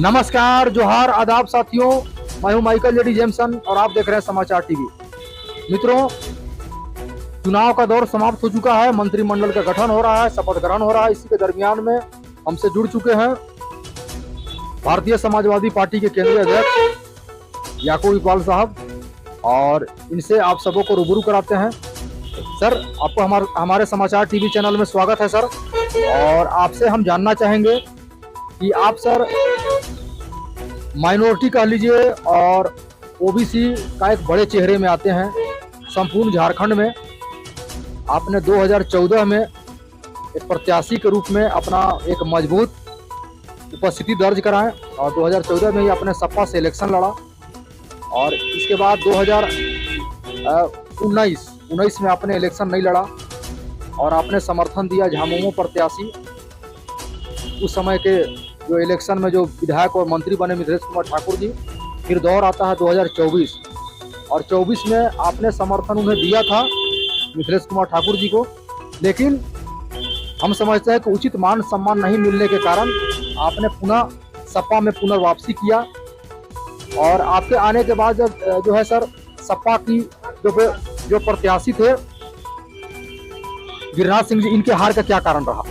नमस्कार, जोहार, आदाब साथियों। मैं हूं माइकल जेडी जेमसन और आप देख रहे हैं समाचार टीवी। मित्रों, चुनाव का दौर समाप्त हो चुका है। मंत्रिमंडल का गठन हो रहा है, शपथ ग्रहण हो रहा है। इसी के दरमियान में हमसे जुड़ चुके हैं भारतीय समाजवादी पार्टी के केंद्रीय अध्यक्ष याकूब इकबाल साहब, और इनसे आप सबों को रूबरू कराते हैं। सर, आपको हमारे समाचार टीवी चैनल में स्वागत है सर। और आपसे हम जानना चाहेंगे कि आप सर माइनॉरिटी कह लीजिए और ओबीसी का एक बड़े चेहरे में आते हैं संपूर्ण झारखंड में। आपने 2014 में एक प्रत्याशी के रूप में अपना एक मजबूत उपस्थिति दर्ज कराएं और 2014 में ही अपने सपा से इलेक्शन लड़ा। और इसके बाद 2019 में आपने इलेक्शन नहीं लड़ा और आपने समर्थन दिया झामुमो प्रत्याशी। उस समय के जो इलेक्शन में जो विधायक और मंत्री बने मिथिलेश कुमार ठाकुर जी। फिर दौर आता है 2024 और 24 में आपने समर्थन उन्हें दिया था मिथिलेश कुमार ठाकुर जी को, लेकिन हम समझते हैं कि उचित मान सम्मान नहीं मिलने के कारण आपने पुनः सपा में पुनर्वापसी किया। और आपके आने के बाद जब जो है सर सपा की जो प्रत्याशी थे गिरिराज सिंह जी, इनके हार का क्या कारण रहा?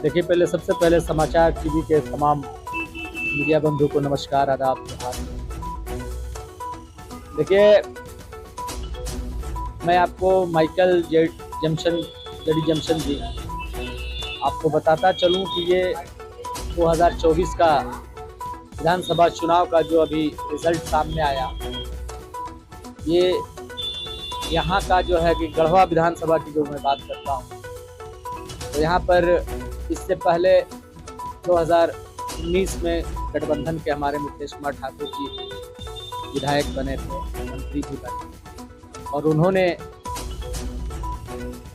देखिए, सबसे पहले समाचार टीवी के तमाम मीडिया बंधु को नमस्कार, आदाब, जोहार। देखिए, मैं आपको माइकल जेडी जेमसन जी आपको बताता चलूं कि ये 2024 का विधानसभा चुनाव का जो अभी रिजल्ट सामने आया, ये यहाँ का जो है कि गढ़वा विधानसभा की जो मैं बात करता हूँ, तो यहाँ पर इससे पहले 2019 में गठबंधन के हमारे मिथिलेश कुमार ठाकुर जी विधायक बने थे, मंत्री भी बने, और उन्होंने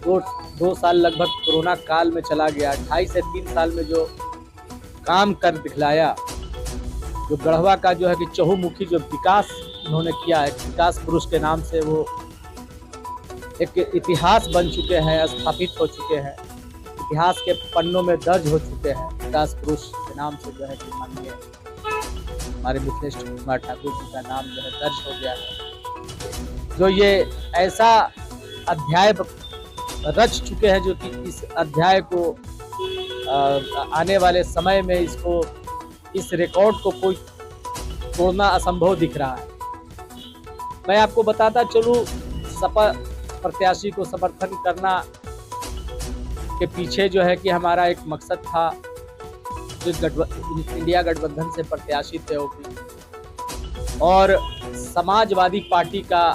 दो साल लगभग कोरोना काल में चला गया। 2.5 से 3 साल में जो काम कर दिखलाया, जो गढ़वा का जो है कि चहुमुखी जो विकास उन्होंने किया है, विकास पुरुष के नाम से वो एक इतिहास बन चुके हैं, स्थापित हो चुके हैं, इतिहास के पन्नों में दर्ज हो चुके हैं। विकास पुरुष के नाम से जो है कि माननीय हमारे मिथिलेश कुमार ठाकुर जी का नाम जो है दर्ज हो गया है, जो ये ऐसा अध्याय रच चुके हैं जो कि इस अध्याय को आने वाले समय में इस रिकॉर्ड को कोई तोड़ना असंभव दिख रहा है। मैं आपको बताता चलूं, सपा प्रत्याशी को समर्थन करना के पीछे जो है कि हमारा एक मकसद था। जो इंडिया गठबंधन से प्रत्याशी थे वो भी, और समाजवादी पार्टी का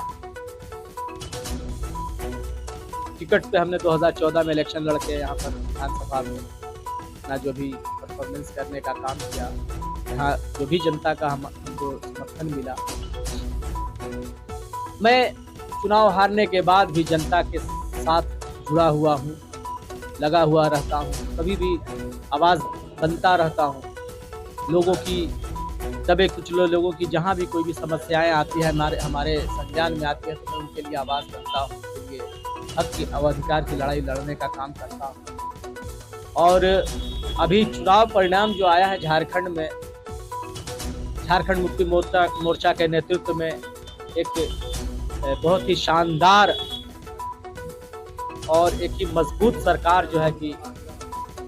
टिकट पे हमने 2014 में इलेक्शन लड़के यहाँ पर विधानसभा में अपना जो भी परफॉर्मेंस करने का काम किया, यहाँ जो भी जनता का हमको समर्थन मिला। मैं चुनाव हारने के बाद भी जनता के साथ जुड़ा हुआ हूँ, लगा हुआ रहता हूँ, कभी भी आवाज़ बनता रहता हूँ। लोगों की दबे कुचले लोगों की जहाँ भी कोई भी समस्याएं आती है, हमारे संज्ञान में आती है, तो मैं उनके लिए आवाज़ बनता हूँ, उनके लिए हक की अधिकार की लड़ाई लड़ने का काम करता हूँ। और अभी चुनाव परिणाम जो आया है झारखंड में, झारखंड मुक्ति मोर्चा के नेतृत्व में एक बहुत ही शानदार और एक ही मजबूत सरकार जो है कि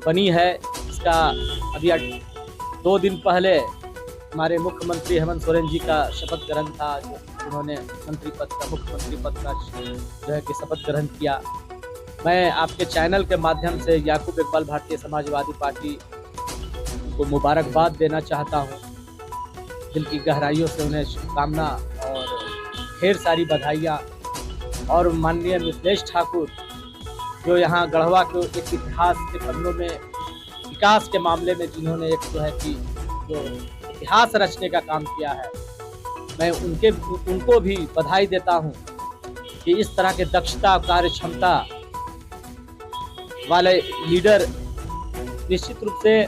बनी है। इसका अभी 2 दिन पहले हमारे मुख्यमंत्री हेमंत सोरेन जी का शपथ ग्रहण था, जो उन्होंने मुख्यमंत्री पद का जो है कि शपथ ग्रहण किया। मैं आपके चैनल के माध्यम से याकूब इकबाल भारतीय समाजवादी पार्टी को मुबारकबाद देना चाहता हूँ, दिल की गहराइयों से उन्हें शुभकामना और ढेर सारी बधाइयाँ। और माननीय मिथिलेश ठाकुर जो यहाँ गढ़वा को एक इतिहास के पन्नों में विकास के मामले में जिन्होंने एक जो है कि जो इतिहास रचने का काम किया है, मैं उनको भी बधाई देता हूँ कि इस तरह के दक्षता कार्य क्षमता वाले लीडर निश्चित रूप से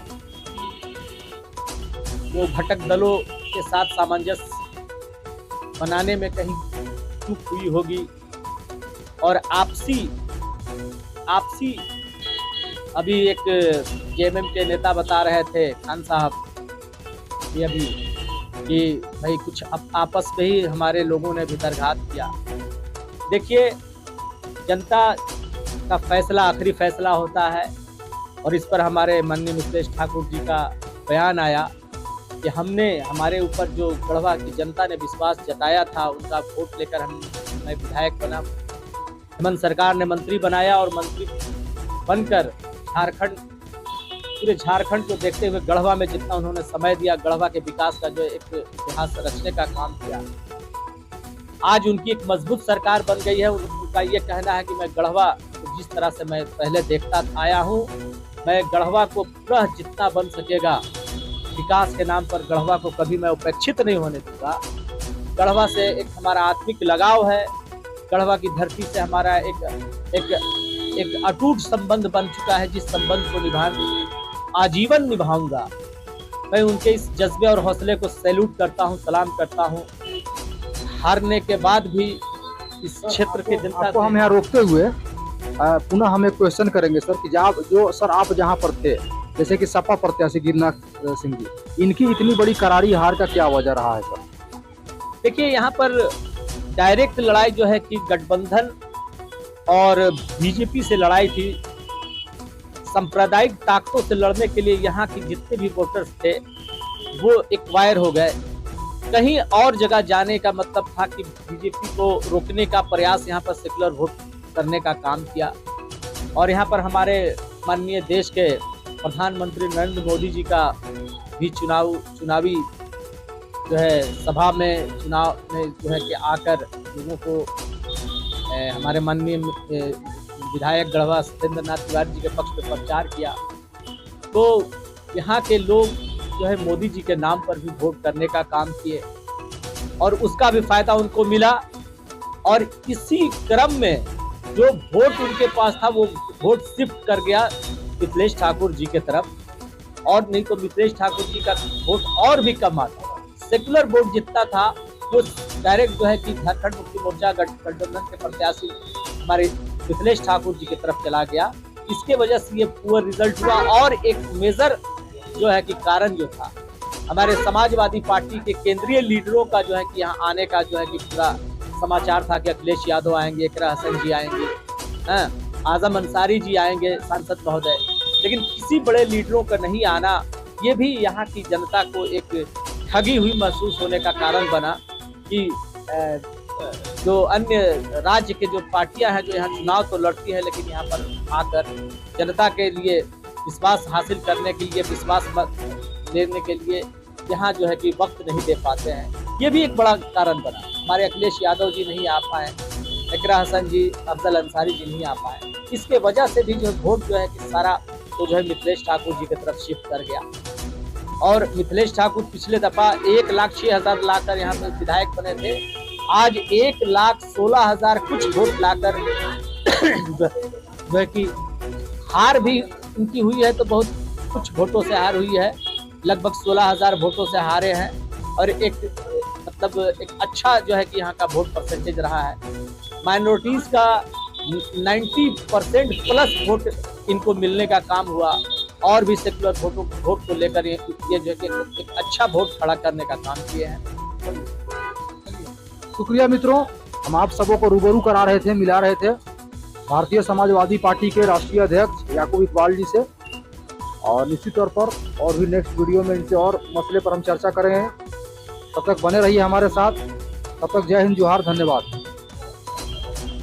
जो घटक दलों के साथ सामंजस्य बनाने में कहीं चूक हुई होगी, और आपसी अभी एक जेएमएम के नेता बता रहे थे खान साहब ये अभी कि भाई कुछ आपस में ही हमारे लोगों ने भितरघात किया। देखिए, जनता का फैसला आखिरी फैसला होता है और इस पर हमारे माननीय मिथिलेश ठाकुर जी का बयान आया कि हमने हमारे ऊपर जो गढ़वा की जनता ने विश्वास जताया था, उनका वोट लेकर मैं विधायक बना, हेमंत सरकार ने मंत्री बनाया और मंत्री बनकर पूरे झारखंड को देखते हुए गढ़वा में जितना उन्होंने समय दिया, गढ़वा के विकास का जो एक इतिहास रचने का काम किया, आज उनकी एक मजबूत सरकार बन गई है। उनका ये कहना है कि मैं गढ़वा जिस तरह से मैं पहले देखता आया हूँ, मैं गढ़वा को पूरा जितना बन सकेगा विकास के नाम पर गढ़वा को कभी मैं उपेक्षित नहीं होने दूंगा। गढ़वा से एक हमारा आत्मिक लगाव है, गढ़वा की धरती से हमारा एक अटूट संबंध बन चुका है, जिस संबंध को आजीवन निभाऊंगा। मैं उनके इस जज्बे और हौसले को सैल्यूट करता हूं, सलाम करता हूं। हारने के बाद भी इस क्षेत्र के जनता को हम यहाँ रोकते हुए पुनः हम एक क्वेश्चन करेंगे सर कि आप जहाँ पर थे, जैसे कि सपा प्रत्याशी गिरिनाथ सिंह जी, इनकी इतनी बड़ी करारी हार का क्या वजह रहा है सर? देखिए, यहाँ पर डायरेक्ट लड़ाई जो है कि गठबंधन और बीजेपी से लड़ाई थी। सांप्रदायिक ताकतों से लड़ने के लिए यहाँ की जितने भी वोटर्स थे वो एक्वायर हो गए। कहीं और जगह जाने का मतलब था कि बीजेपी को रोकने का प्रयास यहाँ पर सेकुलर वोट करने का काम किया। और यहाँ पर हमारे माननीय देश के प्रधानमंत्री नरेंद्र मोदी जी का भी चुनावी जो है सभा में चुनाव में जो है कि आकर लोगों को हमारे माननीय विधायक गढ़वा सत्येंद्र नाथ तिवारी जी के पक्ष में प्रचार किया, तो यहाँ के लोग जो है मोदी जी के नाम पर भी वोट करने का काम किए और उसका भी फायदा उनको मिला। और इसी क्रम में जो वोट उनके पास था वो वोट शिफ्ट कर गया मिथिलेश ठाकुर जी के तरफ, और नहीं तो मिथिलेश ठाकुर जी का वोट और भी कम आता। सेकुलर वोट जितना था वो डायरेक्ट जो है कि झारखंड मुक्ति मोर्चा गठबंधन के प्रत्याशी हमारे मिथिलेश ठाकुर जी की तरफ चला गया। इसके वजह से ये पुअर रिजल्ट हुआ। और एक मेजर जो है कि कारण जो था, हमारे समाजवादी पार्टी के केंद्रीय लीडरों का जो है कि यहाँ आने का जो है कि पूरा समाचार था कि अखिलेश यादव आएंगे, इकरा हसन जी आएंगे, आजम अंसारी जी आएंगे, सांसद महोदय, लेकिन किसी बड़े लीडरों का नहीं आना, ये भी यहाँ की जनता को एक ठगी हुई महसूस होने का कारण बना कि जो अन्य राज्य के जो पार्टियां हैं जो यहाँ चुनाव तो लड़ती है, लेकिन यहाँ पर आकर जनता के लिए विश्वास हासिल करने के लिए, विश्वास लेने के लिए यहाँ जो है कि वक्त नहीं दे पाते हैं। ये भी एक बड़ा कारण बना। हमारे अखिलेश यादव जी नहीं आ पाए, इकरा हसन जी, अफजल अंसारी जी नहीं आ पाए। इसके वजह से भी जो वोट जो है कि सारा तो जो है मिथिलेश ठाकुर जी की तरफ शिफ्ट कर गया। और मिथिलेश ठाकुर पिछले दफा 1,06,000 लाकर यहाँ पे विधायक बने थे, आज 1,16,000 कुछ वोट लाकर जो है कि हार भी उनकी हुई है, तो बहुत कुछ वोटों से हार हुई है, लगभग 16,000 वोटों से हारे हैं। और एक मतलब एक अच्छा जो है कि यहाँ का वोट परसेंटेज रहा है। माइनॉरिटीज का 90% प्लस वोट इनको मिलने का काम हुआ, और भी सेकुलर वोट को लेकर ये जो है कि एक अच्छा वोट खड़ा करने का काम किए हैं। शुक्रिया मित्रों, हम आप सबों को रूबरू करा रहे थे, मिला रहे थे भारतीय समाजवादी पार्टी के राष्ट्रीय अध्यक्ष याकूब इकबाल जी से। और निश्चित तौर पर और भी नेक्स्ट वीडियो में इनसे और मसले पर हम चर्चा करेंगे। तब तक बने रहिए हमारे साथ। तब तक जय हिंद, जोहार, धन्यवाद।